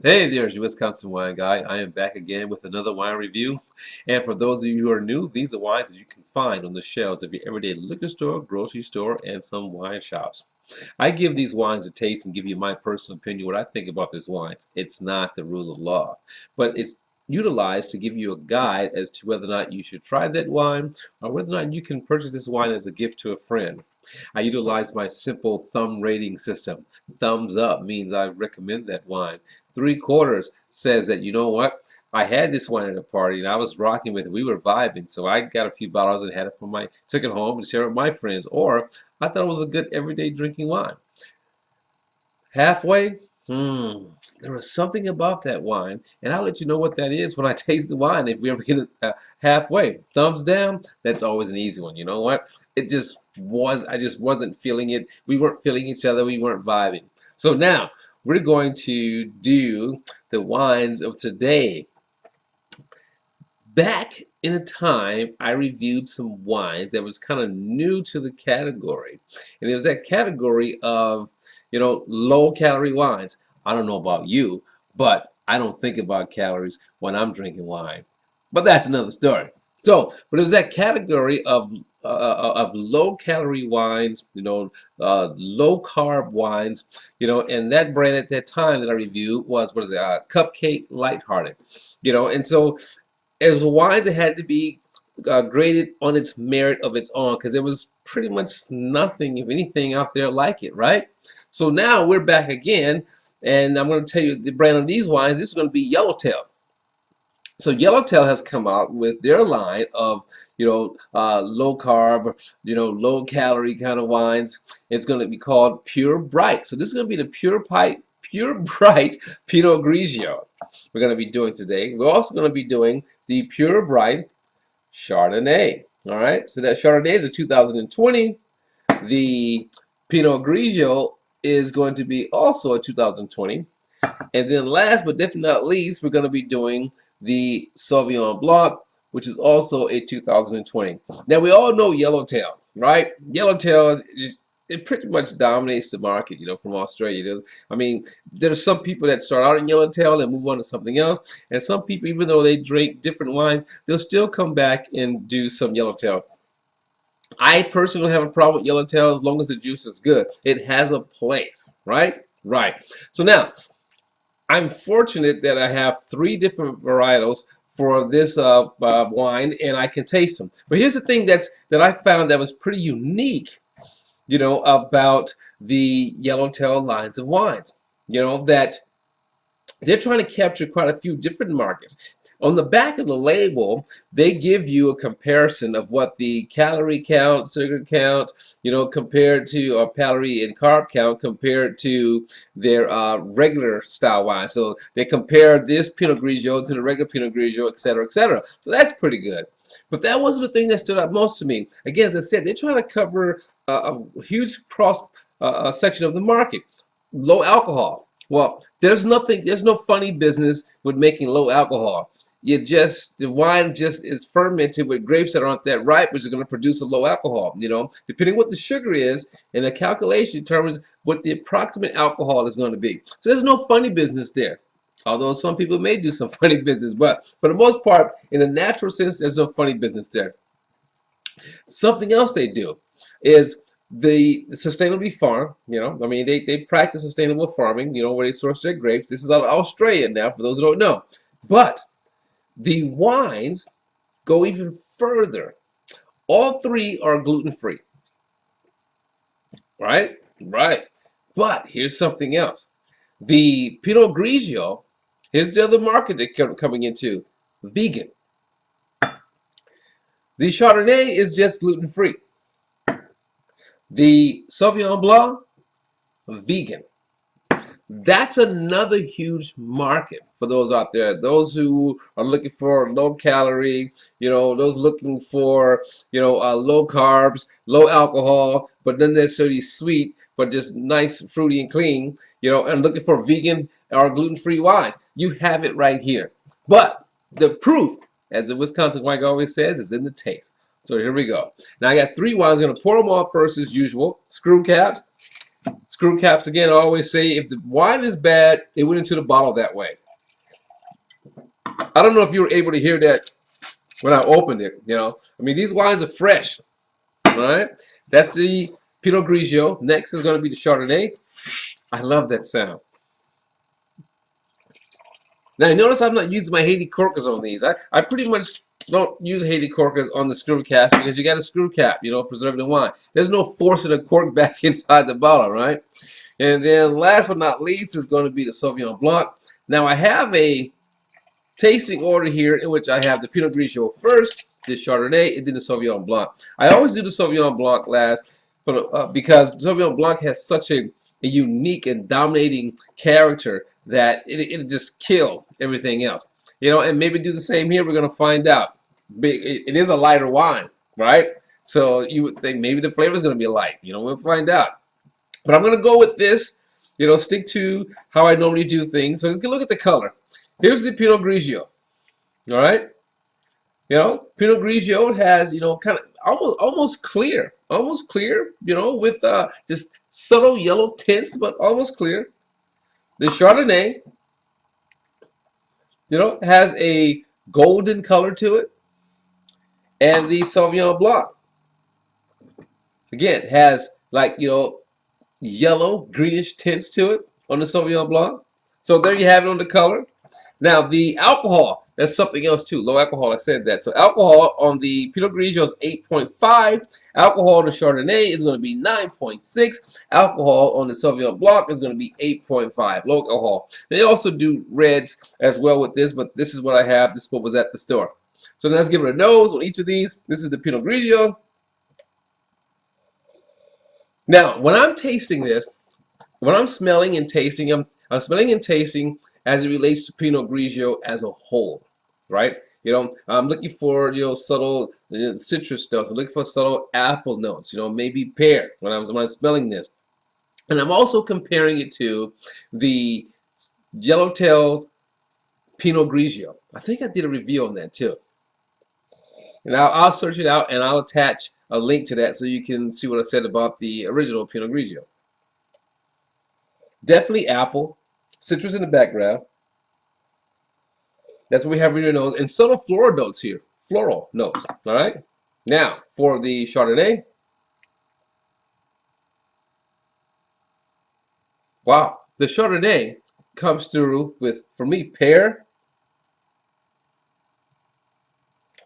Hey there, it's your Wisconsin wine guy. I am back again with another wine review. And for those of you who are new, these are wines that you can find on the shelves of your everyday liquor store, grocery store, and some wine shops. I give these wines a taste and give you my personal opinion, what I think about these wines. It's not the rule of law, but it's utilized to give you a guide as to whether or not you should try that wine or whether or not you can purchase this wine as a gift to a friend. I utilize my simple thumb rating system. Thumbs up means I recommend that wine. 3/4 says that, you know what, I had this wine at a party and I was rocking with it. We were vibing, so I got a few bottles and had it for took it home and shared it with my friends. Or I thought it was a good everyday drinking wine. Halfway, there was something about that wine, and I'll let you know what that is when I taste the wine. If we ever get it halfway, thumbs down, that's always an easy one. You know what? I just wasn't feeling it. We weren't feeling each other. We weren't vibing. So now we're going to do the wines of today. Back in a time, I reviewed some wines that was kind of new to the category, and it was that category of low-calorie wines. I don't know about you, but I don't think about calories when I'm drinking wine. But that's another story. But it was that category of low-calorie wines, low-carb wines, and that brand at that time that I reviewed was, Cupcake Lighthearted, and so it was wines that had to be graded on its merit of its own because there was pretty much nothing, if anything, out there like it, right? So now we're back again, and I'm going to tell you the brand of these wines. This is going to be Yellowtail. So Yellowtail has come out with their line of, low carb, low calorie kind of wines. It's going to be called Pure Bright. So this is going to be the Pure Bright Pinot Grigio we're going to be doing today. We're also going to be doing the Pure Bright Chardonnay. All right, so that Chardonnay is a 2020. The Pinot Grigio is going to be also a 2020. And then last but definitely not least, we're going to be doing the Sauvignon Blanc, which is also a 2020. Now, we all know Yellowtail, right? Yellowtail, it pretty much dominates the market, from Australia. There's some people that start out in Yellowtail and move on to something else. And some people, even though they drink different wines, they'll still come back and do some Yellowtail. I personally don't have a problem with Yellowtail as long as the juice is good. It has a place, right? Right. So now, I'm fortunate that I have 3 different varietals for this wine, and I can taste them. But here's the thing that I found that was pretty unique, about the Yellowtail lines of wines. That they're trying to capture quite a few different markets. On the back of the label, they give you a comparison of what the calorie count, sugar count, compared to, or calorie and carb count compared to their regular style wine. So they compare this Pinot Grigio to the regular Pinot Grigio, et cetera, et cetera. So that's pretty good. But that wasn't the thing that stood out most to me. Again, as I said, they're trying to cover a huge cross section of the market. Low alcohol. Well, there's no funny business with making low alcohol. The wine just is fermented with grapes that aren't that ripe, which is going to produce a low alcohol. Depending what the sugar is, and the calculation determines what the approximate alcohol is going to be. So there's no funny business there. Although some people may do some funny business, but for the most part, in a natural sense, there's no funny business there. Something else they do is the sustainably farm. They practice sustainable farming. Where they source their grapes. This is out of Australia now, for those who don't know. But the wines go even further. All 3 are gluten-free. Right? Right. But here's something else. The Pinot Grigio, here's the other market they're coming into. Vegan. The Chardonnay is just gluten-free. The Sauvignon Blanc, vegan. That's another huge market for those out there. Those who are looking for low calorie, those looking for, low carbs, low alcohol, but not necessarily sweet, but just nice, fruity, and clean, and looking for vegan or gluten-free wines. You have it right here. But the proof, as the Wisconsin wine always says, is in the taste. So here we go. Now I got 3 wines. I'm going to pour them off first as usual. Screw caps. Screw caps, again, I always say if the wine is bad, it went into the bottle that way. I don't know if you were able to hear that when I opened it, you know. I mean, these wines are fresh, all right? That's the Pinot Grigio. Next is going to be the Chardonnay. I love that sound. Now, notice I'm not using my Haiti corkers on these. I pretty much don't use Haiti corkers on the screw caps because you got a screw cap, you know, preserving the wine. There's no forcing the cork back inside the bottle, right? And then last but not least is going to be the Sauvignon Blanc. Now, I have a tasting order here in which I have the Pinot Grigio first, the Chardonnay, and then the Sauvignon Blanc. I always do the Sauvignon Blanc last because Sauvignon Blanc has such a unique and dominating character that it just kill everything else. You know, and maybe do the same here. We're going to find out. It is a lighter wine, right? So you would think maybe the flavor is going to be light. You know, we'll find out. But I'm going to go with this, you know, stick to how I normally do things. So let's look at the color. Here's the Pinot Grigio, all right? You know, Pinot Grigio has, you know, kind of almost clear, you know, with just subtle yellow tints, but almost clear. The Chardonnay, you know, has a golden color to it. And the Sauvignon Blanc, again, has like, you know, yellow, greenish tints to it on the Sauvignon Blanc. So there you have it on the color. Now, the alcohol, that's something else too. Low alcohol, I said that. So alcohol on the Pinot Grigio is 8.5. Alcohol on the Chardonnay is going to be 9.6. Alcohol on the Sauvignon Blanc is going to be 8.5. Low alcohol. They also do reds as well with this, but this is what I have. This is what was at the store. So let's give it a nose on each of these. This is the Pinot Grigio. Now, when I'm tasting this, when I'm smelling and tasting, I'm smelling and tasting as it relates to Pinot Grigio as a whole, right? You know, I'm looking for, you know, subtle citrus stuff. I'm looking for subtle apple notes, you know, maybe pear when I'm smelling this. And I'm also comparing it to the Yellowtail's Pinot Grigio. I think I did a review on that too. And I'll search it out and I'll attach a link to that so you can see what I said about the original Pinot Grigio. Definitely apple, citrus in the background. That's what we have in your nose. And subtle floral notes here. Floral notes. All right. Now, for the Chardonnay. Wow. The Chardonnay comes through with, for me, pear.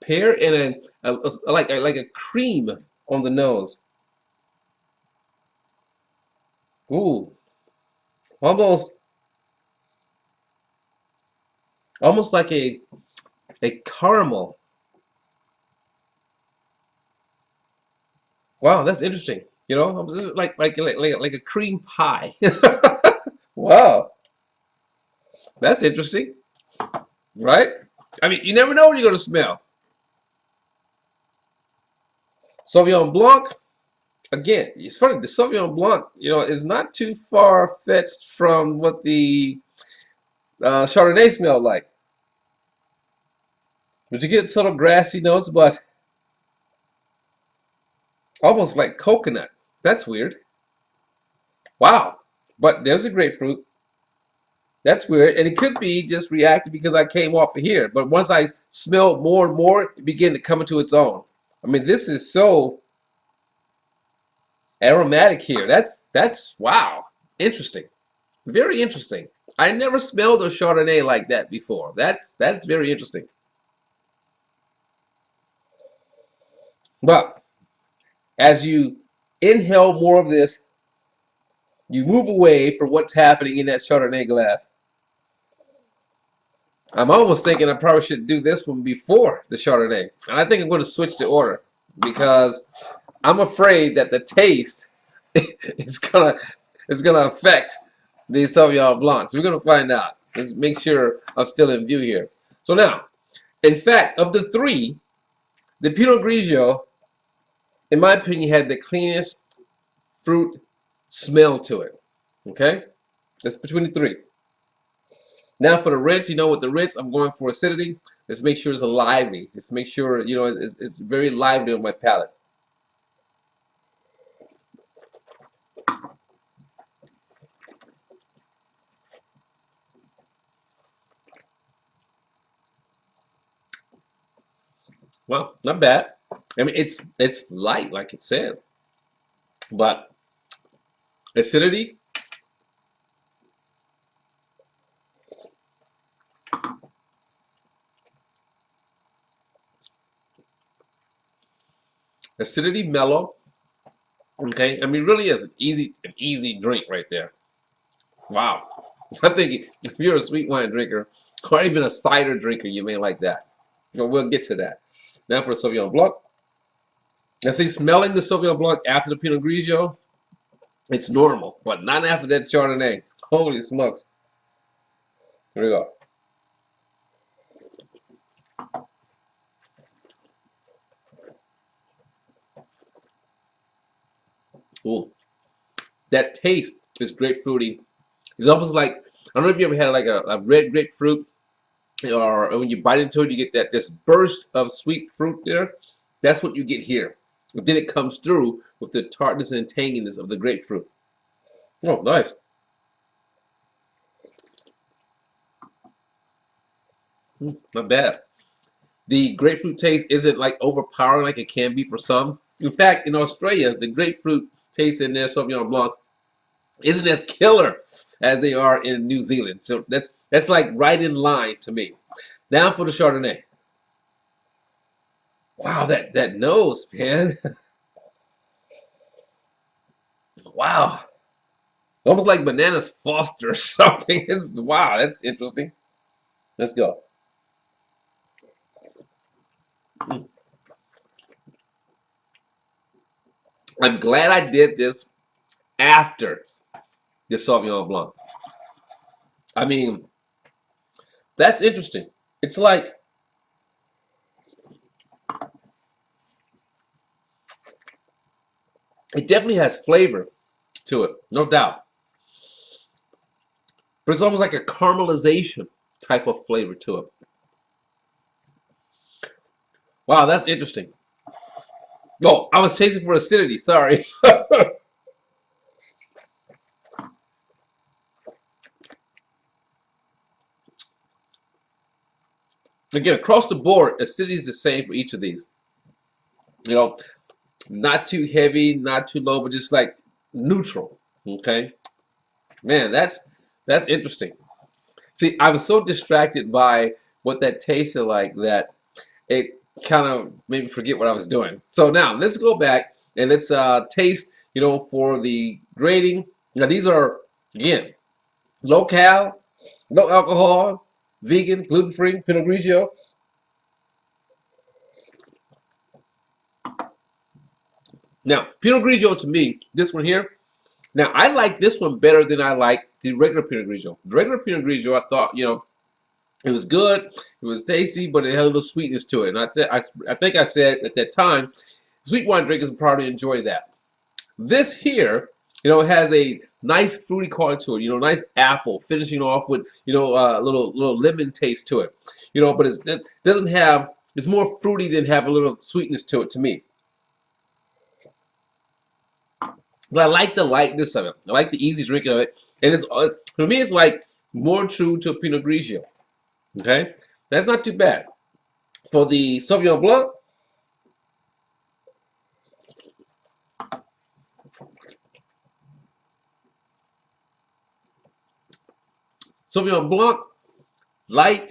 Pear and like a cream on the nose. Ooh. Almost like a caramel. Wow, that's interesting. You know, this is like a cream pie. Wow, that's interesting, right? I mean, you never know what you're going to smell. Sauvignon Blanc, again, it's funny. The Sauvignon Blanc, you know, is not too far-fetched from what the Chardonnay smelled like. But you get subtle grassy notes, but almost like coconut. That's weird. Wow. But there's a grapefruit. That's weird. And it could be just reactive because I came off of here. But once I smelled more and more, it began to come into its own. I mean, this is so aromatic here. That's wow. Interesting. Very interesting. I never smelled a Chardonnay like that before. That's very interesting. But as you inhale more of this, you move away from what's happening in that Chardonnay glass. I'm almost thinking I probably should do this one before the Chardonnay. And I think I'm going to switch the order because I'm afraid that the taste is gonna affect the Sauvignon Blancs. We're going to find out. Let's make sure I'm still in view here. So now, in fact, of the three, the Pinot Grigio, in my opinion, had the cleanest fruit smell to it. Okay? That's between the three. Now for the Ritz, you know, with the Ritz, I'm going for acidity. Let's make sure it's lively. Let's make sure, you know, it's very lively on my palate. Well, not bad. I mean, it's light, like it said, but acidity. Acidity mellow. Okay, I mean, really is an easy drink right there. Wow, I think if you're a sweet wine drinker or even a cider drinker, you may like that. You know, we'll get to that. Now for Sauvignon Blanc. I see smelling the Sauvignon Blanc after the Pinot Grigio, it's normal, but not after that Chardonnay. Holy smokes! Here we go. Ooh, that taste is grapefruity. It's almost like, I don't know if you ever had like a red grapefruit, or when you bite into it, you get that just burst of sweet fruit there. That's what you get here. But then it comes through with the tartness and tanginess of the grapefruit. Oh, nice. Not bad. The grapefruit taste isn't like overpowering like it can be for some. In fact, in Australia, the grapefruit taste in their Sauvignon Blancs isn't as killer as they are in New Zealand. So that's like right in line to me. Now for the Chardonnay. Wow, that nose, man. Wow. Almost like bananas Foster or something. Wow, that's interesting. Let's go. Mm. I'm glad I did this after the Sauvignon Blanc. I mean, that's interesting. It's like, it definitely has flavor to it, no doubt. But it's almost like a caramelization type of flavor to it. Wow, that's interesting. Oh, I was tasting for acidity. Sorry. Again, across the board, acidity is the same for each of these. You know, not too heavy, not too low, but just like neutral. Okay, man, that's interesting. See, I was so distracted by what that tasted like that it kind of made me forget what I was doing. So now let's go back and let's taste. You know, for the grading. Now these are, again, low cal, no alcohol, vegan, gluten free, Pinot Grigio. Now, Pinot Grigio to me, this one here. Now, I like this one better than I like the regular Pinot Grigio. The regular Pinot Grigio, I thought, you know, it was good, it was tasty, but it had a little sweetness to it. And I think I said at that time, sweet wine drinkers would probably enjoy that. This here, you know, has a nice fruity contour, you know, nice apple, finishing off with, you know, a little lemon taste to it. You know, but it doesn't have, it's more fruity than have a little sweetness to it to me. But I like the lightness of it. I like the easy drinking of it. And it's for me, it's like more true to Pinot Grigio. Okay, that's not too bad. For the Sauvignon Blanc, light.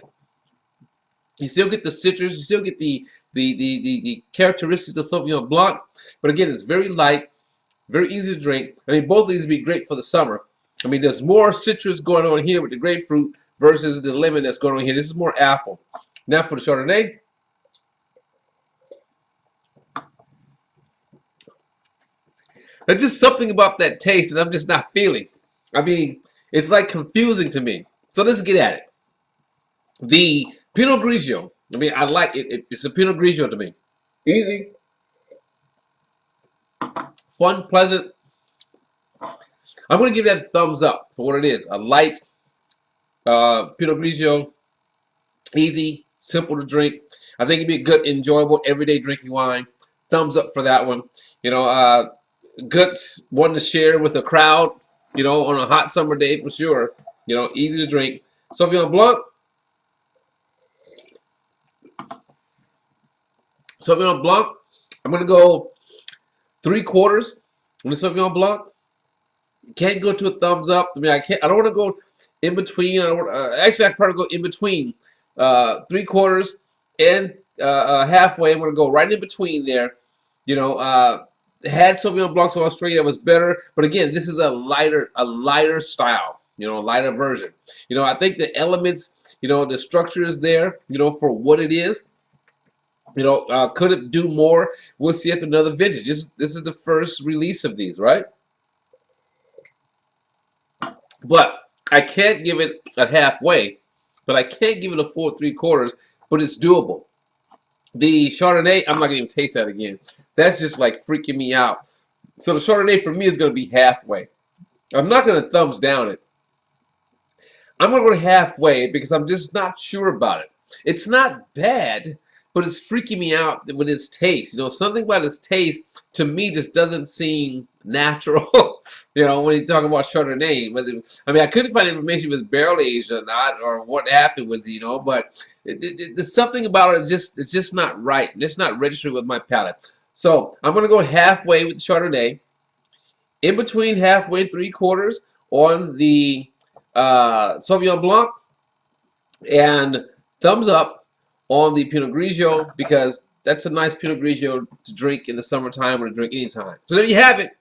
You still get the citrus. You still get the characteristics of Sauvignon Blanc. But again, it's very light, very easy to drink. I mean, both of these would be great for the summer. I mean, there's more citrus going on here with the grapefruit versus the lemon that's going on here. This is more apple. Now for the Chardonnay. There's just something about that taste that I'm just not feeling. I mean, it's like confusing to me. So let's get at it. The Pinot Grigio. I mean, I like it. It's a Pinot Grigio to me. Easy, fun, pleasant. I'm going to give that a thumbs up for what it is. A light Pinot Grigio. Easy, simple to drink. I think it'd be a good, enjoyable, everyday drinking wine. Thumbs up for that one. You know, good one to share with a crowd, you know, on a hot summer day for sure. You know, easy to drink. Sauvignon Blanc. Sauvignon Blanc, I'm going to go 3/4 on the Sauvignon Blanc. Can't go to a thumbs up. I mean, I can't. I don't want to go in between. I don't want, actually, I can probably go in between 3/4 and halfway. I'm going to go right in between there. You know, had Sauvignon Blancs in Australia was better, but again, this is a lighter style. You know, a lighter version. You know, I think the elements, you know, the structure is there. You know, for what it is. You know, could it do more? We'll see after another vintage. This is the first release of these, right? But I can't give it a halfway, but I can't give it a full 3/4, but it's doable. The Chardonnay, I'm not going to even taste that again. That's just like freaking me out. So the Chardonnay for me is going to be halfway. I'm not going to thumbs down it. I'm going to go halfway because I'm just not sure about it. It's not bad, but it's freaking me out with its taste. You know, something about its taste to me just doesn't seem natural. You know, when you talk about Chardonnay, I mean, I couldn't find information if it was barrel aged or not, or what happened with, you know, but there's something about it. It's just not right. It's not registering with my palate. So I'm gonna go halfway with the Chardonnay, in between halfway and 3/4 on the Sauvignon Blanc, and thumbs up on the Pinot Grigio because that's a nice Pinot Grigio to drink in the summertime or to drink anytime. So there you have it.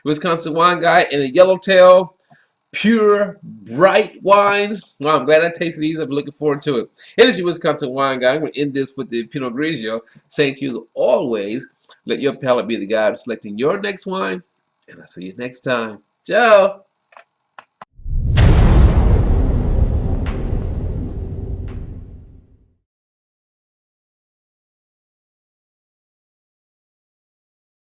Wisconsin Wine Guy and a Yellowtail pure bright wines. Well, I'm glad I tasted these. I'm looking forward to it. It is your Wisconsin Wine Guy. I'm going to end this with the Pinot Grigio, saying to you as always, let your palate be the guide of selecting your next wine. And I'll see you next time. Ciao.